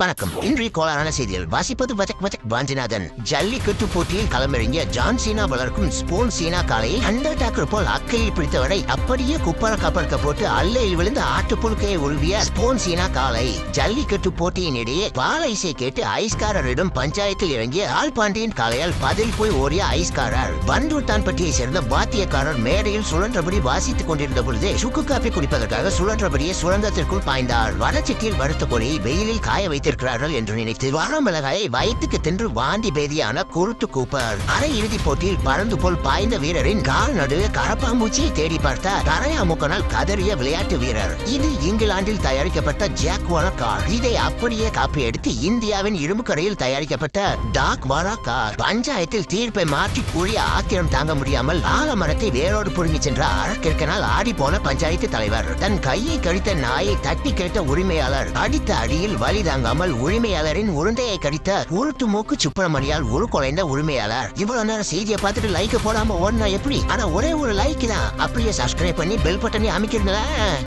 வணக்கம். இன்றைய கோளாறான செய்திகள் வாசிப்பது வாஞ்சிநாதன். ஜல்லிக்கட்டு போட்டியில் களமிறங்கிய ஜான் சீனா வளர்க்கும் ஸ்போன் சீனா காளையை அண்டர்டேக்கர் போல் அக்கையில் பிடித்தவரை அப்படியே குப்பர கப்பற்க போட்டு அல்லையில் விழுந்த ஆட்டுப்புழுக்கையை உருவிய ஸ்போன் சீனா காளை. ஜல்லிக்கட்டு போட்டியின் இடையே பால இசை கேட்டு ஐஸ்காரரிடம் பஞ்சாயத்தில் இறங்கிய ஆள்பாண்டியின் காளையால் பதில் போய் ஓடிய ஐஸ்காரர். பண்டூர் தான்பட்டியை சேர்ந்த வாத்தியக்காரர் மேடையில் சுழன்றபடி வாசித்துக் கொண்டிருந்த பொழுது சுக்கு காப்பி குடிப்பதற்காக சுழன்றபடியே சுரங்கத்திற்குள் பாய்ந்தார். வடச்சட்டியில் வறுத்த கோழியை வெயிலில் காய வைத்திருக்கிறார்கள் என்று நினைத்து வரமிளகாயை வயிற்றுக்கு தின்று வாந்தி பேதியான குருட்டு கூப்பர். அரை இறுதிப் போட்டியில் பறந்து போல் பாய்ந்த வீரரின் கால் நடுவே கரப்பாம்பூச்சியை தேடி பார்த்த தரையாமுக்கனால் கதறிய விளையாட்டு வீரர். இது இங்கிலாந்தில் தயாரிக்கப்பட்ட ஜாக்வாரா கார். இதை அப்படியே காப்பி எடுத்து இந்தியாவின் இரும்பு கரையில் தயாரிக்கப்பட்ட டாக் வாரா கார். பஞ்சாயத்தில் தீர்ப்பை மாற்றி கூறிய ஆத்திரம் தாங்க முடியாமல் ஆலமரத்தை வேரோடு புடுங்கி சென்ற அரக்கிற்கனால் ஆடி போன பஞ்சாயத்து தலைவர். தன் கையை கடித்த நாயை தட்டி கேட்ட உரிமையாளர் அடித்த அடியில் வலி தாங்காமல் உரிமையாளரின் உருண்டையை கடித்த உருட்டு மூக்கு சுப்பிரமணியால் உருக்குலைந்த உரிமையாளர். இவ்வளவு நேரம் செய்தியை பார்த்துட்டு லைக் போடாம ஓடனா எப்படி? ஆனா ஒரே ஒரு லைக் தான். அப்படியே சப்ஸ்கிரைப் பண்ணி பெல் பட்டனை அமைக்கிறீங்களா?